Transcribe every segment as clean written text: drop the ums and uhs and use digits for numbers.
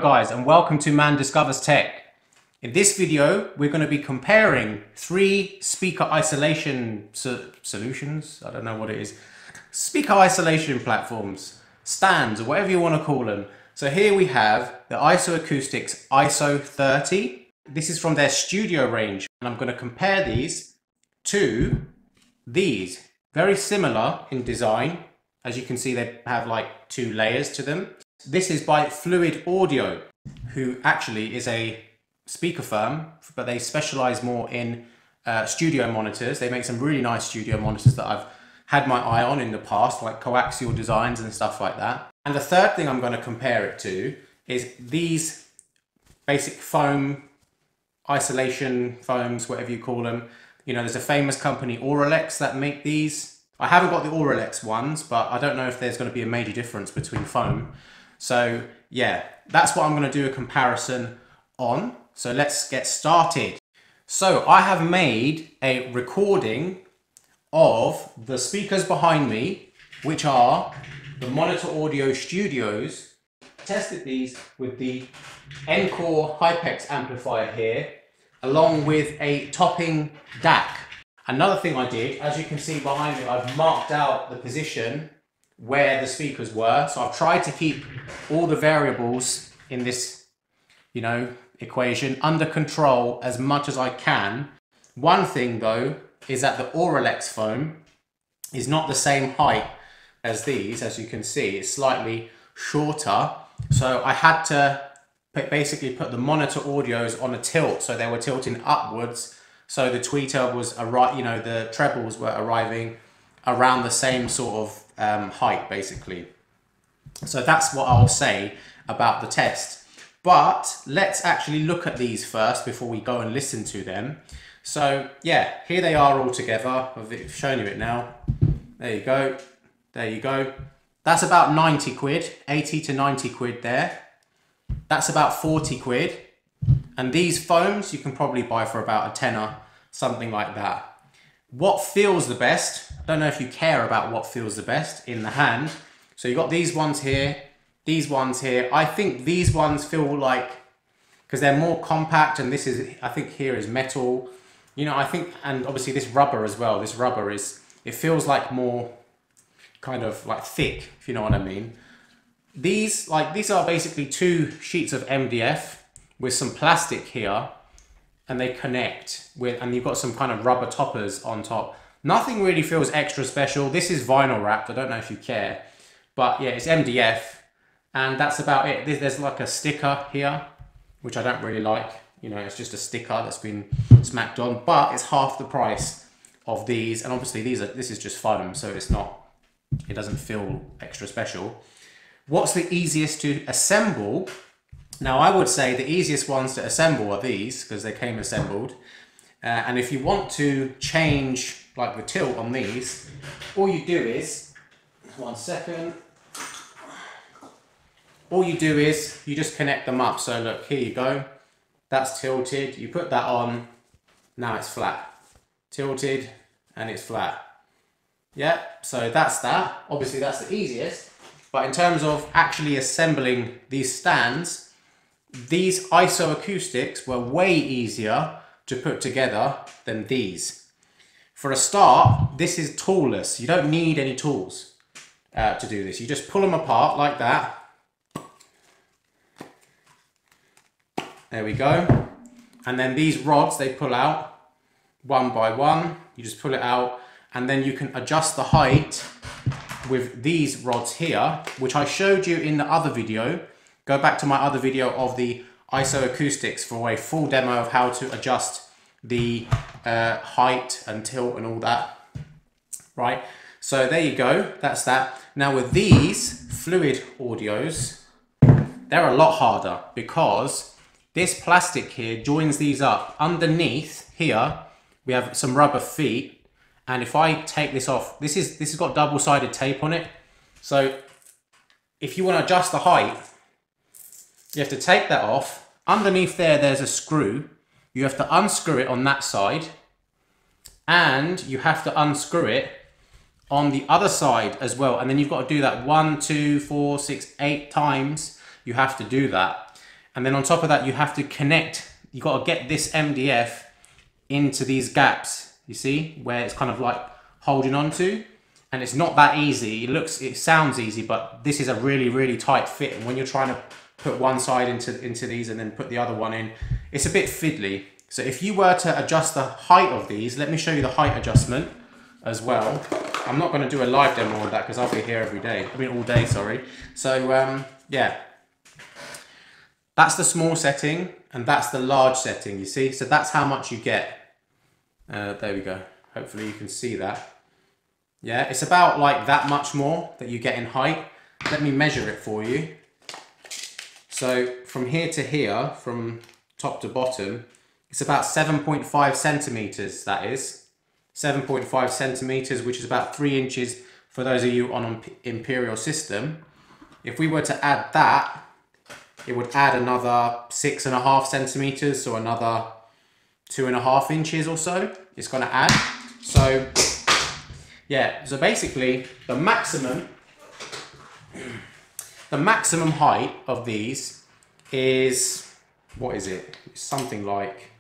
guys, and welcome to Man Discovers Tech. In this video, we're going to be comparing 3 speaker isolation solutions. I don't know what it is. Speaker isolation platforms, stands, or whatever you want to call them. So here we have the IsoAcoustics ISO-130. This is from their studio range, and I'm going to compare these to these. Very similar in design. As you can see, they have like 2 layers to them. This is by Fluid Audio, who actually is a speaker firm, but they specialize more in studio monitors. They make some really nice studio monitors that I've had my eye on in the past, like coaxial designs and stuff like that. And the third thing I'm going to compare it to is these basic foam, isolation foams, whatever you call them. You know, there's a famous company, Auralex, that make these. I haven't got the Auralex ones, but I don't know if there's going to be a major difference between foam. So yeah, that's what I'm going to do a comparison on. So let's get started. So I have made a recording of the speakers behind me, which are the Monitor Audio Studios. Tested these with the Ncore Hypex amplifier here, along with a topping DAC. Another thing I did, as you can see behind me, I've marked out the position where the speakers were. So I've tried to keep all the variables in this, you know, equation under control as much as I can. One thing though is that the Auralex foam is not the same height as these. As you can see, it's slightly shorter. So I had to basically put the monitor audios on a tilt, so they were tilting upwards. So the tweeter was the trebles were arriving around the same sort of height, basically. So that's what I'll say about the test. But let's actually look at these first before we go and listen to them. So yeah, here they are all together. I've shown you it now. There you go. There you go. That's about 90 quid, 80 to 90 quid there. That's about 40 quid. And these foams you can probably buy for about a tenner, something like that. What feels the best? I don't know if you care about what feels the best in the hand. So you've got these ones here, these ones here. I think these ones feel like, because they're more compact, and this is, I think here is metal. You know, I think, and obviously this rubber as well. This rubber is, it feels like more kind of like thick, if you know what I mean. These are basically 2 sheets of MDF with some plastic here, and they connect with, and you've got some kind of rubber toppers on top. Nothing really feels extra special. This is vinyl wrapped. I don't know if you care, but yeah, it's MDF, and that's about it. There's like a sticker here, which I don't really like. You know, it's just a sticker that's been smacked on, but it's half the price of these. And obviously this is just foam, so it doesn't feel extra special. What's the easiest to assemble? Now I would say the easiest ones to assemble are these, because they came assembled. And if you want to change like the tilt on these, all you do is, one second. All you do is you just connect them up. So look, here you go. That's tilted. You put that on. Now it's flat. Tilted and it's flat. Yeah, so that's that. Obviously that's the easiest. But in terms of actually assembling these stands, these IsoAcoustics were way easier to put together than these. For a start, this is toolless. You don't need any tools to do this. You just pull them apart like that. There we go. And then these rods, they pull out one by one. You just pull it out, and then you can adjust the height with these rods here, which I showed you in the other video. Go back to my other video of the IsoAcoustics for a full demo of how to adjust the height and tilt and all that. Right, so there you go, that's that. Now with these Fluid Audios, they're a lot harder because this plastic here joins these up. Underneath here, we have some rubber feet. And if I take this off, this has got double-sided tape on it. So if you want to adjust the height, you have to take that off. Underneath there's a screw. You have to unscrew it on that side, and you have to unscrew it on the other side as well. And then you've got to do that 1, 2, 4, 6, 8 times. You have to do that. And then on top of that, you have to connect, you got to get this MDF into these gaps, you see, where it's kind of like holding on to. And it's not that easy. It sounds easy, but this is a really, really tight fit. And when you're trying to put one side into these and then put the other one in, it's a bit fiddly. So if you were to adjust the height of these, let me show you the height adjustment as well. I'm not going to do a live demo of that because I'll be here every day. I mean all day, sorry. So yeah, that's the small setting and that's the large setting, you see? So that's how much you get. There we go. Hopefully you can see that. Yeah, it's about like that much more that you get in height. Let me measure it for you. So from here to here, from top to bottom, it's about 7.5 centimeters, that is. 7.5 centimeters, which is about 3 inches for those of you on an imperial system. If we were to add that, it would add another 6.5 centimeters, so another 2.5 inches or so. It's going to add. So yeah, so basically the maximum height of these is, what is it? It's something like,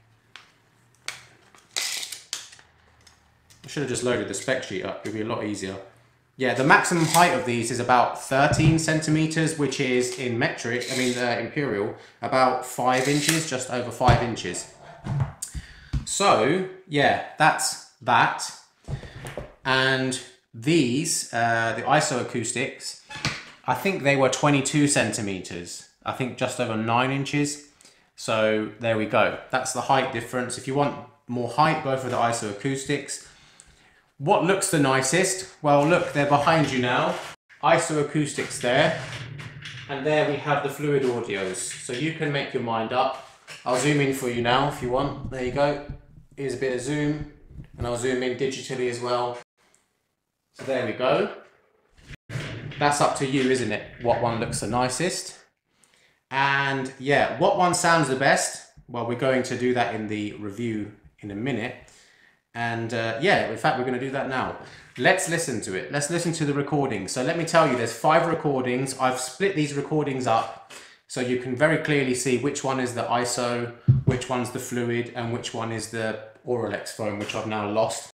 I should have just loaded the spec sheet up, it'd be a lot easier. Yeah, the maximum height of these is about 13 centimeters, which is in metric, imperial, about 5 inches, just over 5 inches. So yeah, that's that. And these, the IsoAcoustics, I think they were 22 centimeters. I think just over 9 inches. So there we go. That's the height difference. If you want more height, go for the IsoAcoustics. What looks the nicest? Well, look, they're behind you now. IsoAcoustics there. And there we have the fluid audios. So you can make your mind up. I'll zoom in for you now if you want. There you go. Here's a bit of zoom. And I'll zoom in digitally as well. So there we go. That's up to you, isn't it? What one looks the nicest. And yeah, what one sounds the best? Well, we're going to do that in the review in a minute. And yeah, in fact, we're going to do that now. Let's listen to it. Let's listen to the recording. So let me tell you, there's 5 recordings. I've split these recordings up so you can very clearly see which one is the ISO, which one's the fluid, and which one is the Auralex foam, which I've now lost.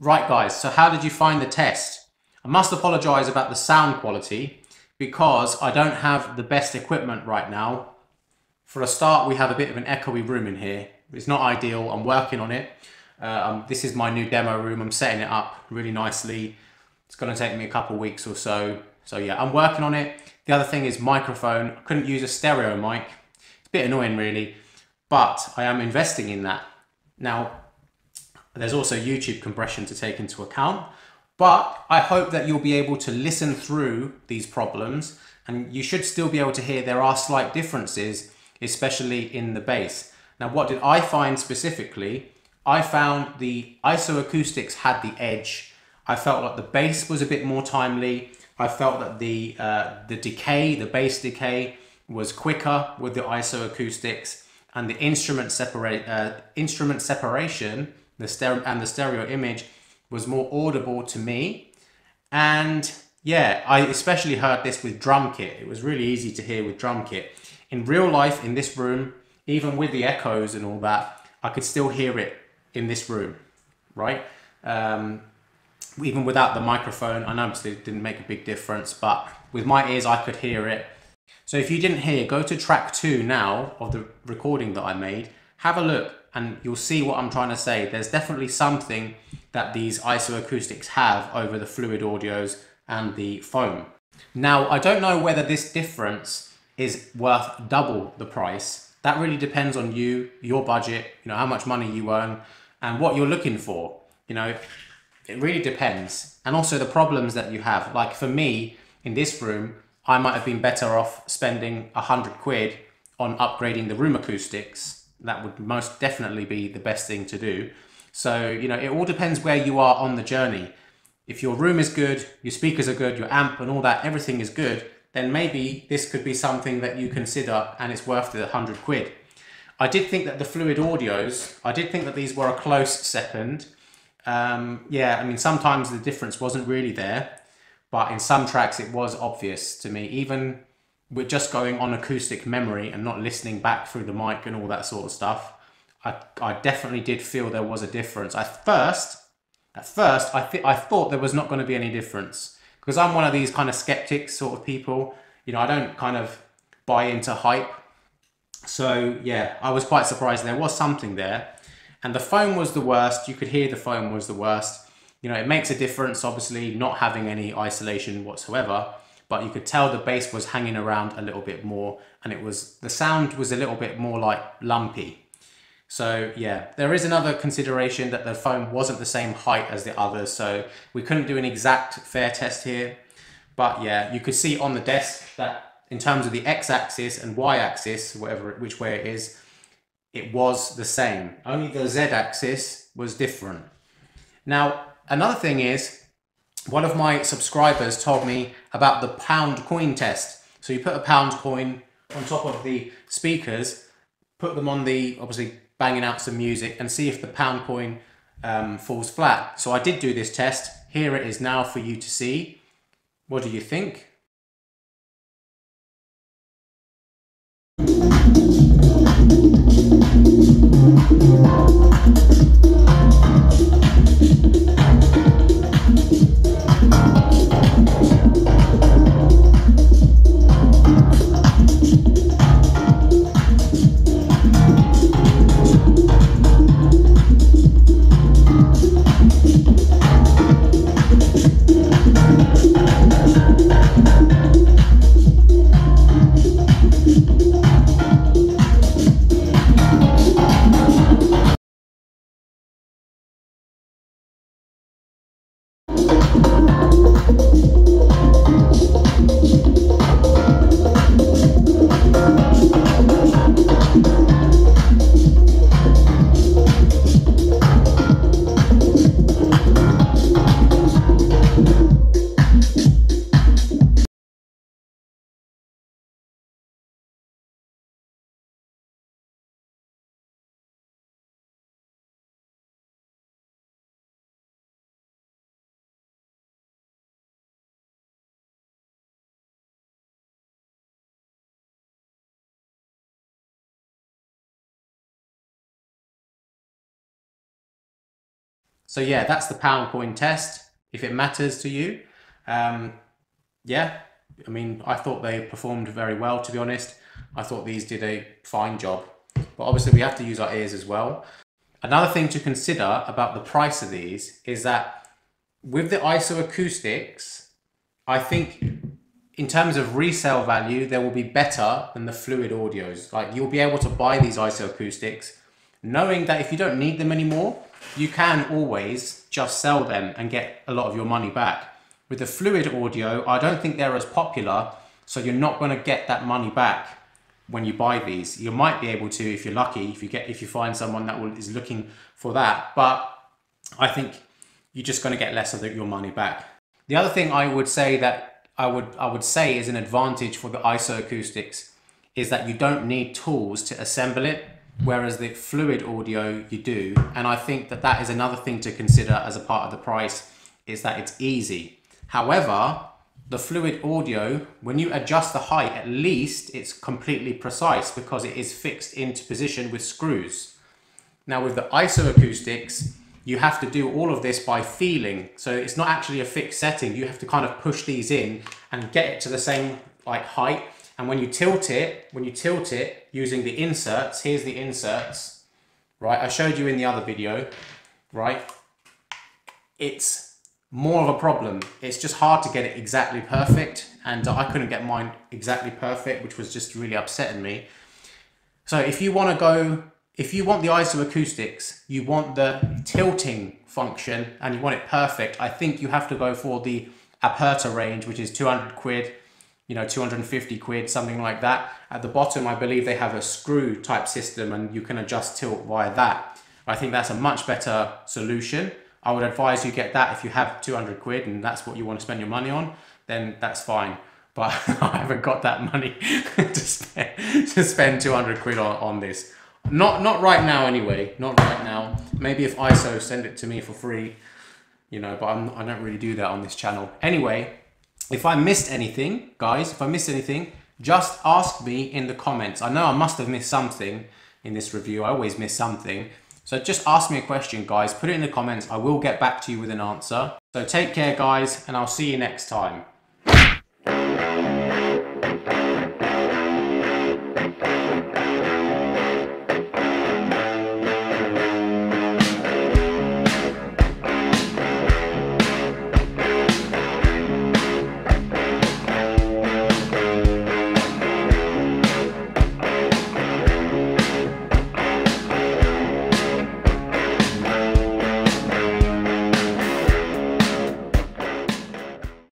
Right guys, so how did you find the test? I must apologize about the sound quality because I don't have the best equipment right now. For a start, we have a bit of an echoey room in here. It's not ideal, I'm working on it. This is my new demo room, I'm setting it up really nicely. It's gonna take me a couple weeks or so. So yeah, I'm working on it. The other thing is microphone. I couldn't use a stereo mic. It's a bit annoying really, but I am investing in that. Now, there's also YouTube compression to take into account, but I hope that you'll be able to listen through these problems and you should still be able to hear there are slight differences, especially in the bass. Now, what did I find specifically? I found the IsoAcoustics had the edge. I felt like the bass was a bit more timely. I felt that the decay, the bass decay was quicker with the IsoAcoustics, and the instrument separation, the stereo image was more audible to me. And yeah, I especially heard this with drum kit. It was really easy to hear with drum kit. In real life, in this room, even with the echoes and all that, I could still hear it in this room, right? Even without the microphone, I know obviously it didn't make a big difference, but with my ears, I could hear it. So if you didn't hear, go to track 2 now of the recording that I made, have a look, and you'll see what I'm trying to say. There's definitely something that these IsoAcoustics have over the fluid audios and the foam. Now, I don't know whether this difference is worth double the price. That really depends on you, your budget, how much money you earn and what you're looking for. It really depends. And also the problems that you have. Like for me, in this room, I might have been better off spending 100 quid on upgrading the room acoustics. That would most definitely be the best thing to do. So, it all depends where you are on the journey. If your room is good, your speakers are good, your amp and all that, everything is good, then maybe this could be something that you consider and it's worth the 100 quid. I did think that the fluid audios, I did think that these were a close second. Yeah, sometimes the difference wasn't really there, but in some tracks it was obvious to me, even with just going on acoustic memory and not listening back through the mic and all that sort of stuff. I definitely did feel there was a difference. At first, I thought there was not going to be any difference because I'm one of these kind of skeptic sort of people. I don't kind of buy into hype. So yeah, I was quite surprised there was something there. And the foam was the worst. You could hear the foam was the worst. It makes a difference, obviously, not having any isolation whatsoever, but you could tell the bass was hanging around a little bit more and the sound was a little bit more like lumpy. So yeah, there is another consideration that the foam wasn't the same height as the others, so we couldn't do an exact fair test here. But yeah, you could see on the desk that in terms of the x-axis and y-axis, which way it is, it was the same. Only the z-axis was different. Now, another thing is, one of my subscribers told me about the pound coin test. So you put a pound coin on top of the speakers, put them on obviously banging out some music, and see if the pound coin falls flat. So I did do this test. Here it is now for you to see. What do you think? So yeah, that's the pound coin test, if it matters to you. Yeah, I mean, I thought they performed very well, to be honest. I thought these did a fine job, but obviously we have to use our ears as well. Another thing to consider about the price of these is that with the IsoAcoustics, I think in terms of resale value, they will be better than the fluid audios. Like, you'll be able to buy these IsoAcoustics knowing that if you don't need them anymore, you can always just sell them and get a lot of your money back. With the fluid audio, I don't think they're as popular, so you're not going to get that money back when you buy these. You might be able to if you're lucky, if you find someone that is looking for that, but I think you're just going to get less of your money back. The other thing I would say that I would say is an advantage for the IsoAcoustics is that you don't need tools to assemble it, whereas the fluid audio you do. And I think that that is another thing to consider as a part of the price, is that it's easy. However, the fluid audio, when you adjust the height, at least it's completely precise because it is fixed into position with screws. Now with the IsoAcoustics, you have to do all of this by feeling. So it's not actually a fixed setting. You have to kind of push these in and get it to the same like height. And when you tilt it using the inserts, here's the inserts, right? I showed you in the other video, right? It's more of a problem. It's just hard to get it exactly perfect, and I couldn't get mine exactly perfect, which was just really upsetting me. So if you want the IsoAcoustics, you want the tilting function and you want it perfect, I think you have to go for the Aperta range, which is 200 quid, 250 quid, something like that. At the bottom, I believe they have a screw type system and you can adjust tilt via that. I think that's a much better solution. I would advise you get that if you have 200 quid and that's what you want to spend your money on, then that's fine. But I haven't got that money to spend 200 quid on this. Not right now anyway, not right now. Maybe if ISO send it to me for free, but I don't really do that on this channel. Anyway, if I missed anything, guys, just ask me in the comments. I know I must have missed something in this review. I always miss something. So just ask me a question, guys. Put it in the comments. I will get back to you with an answer. So take care, guys, and I'll see you next time.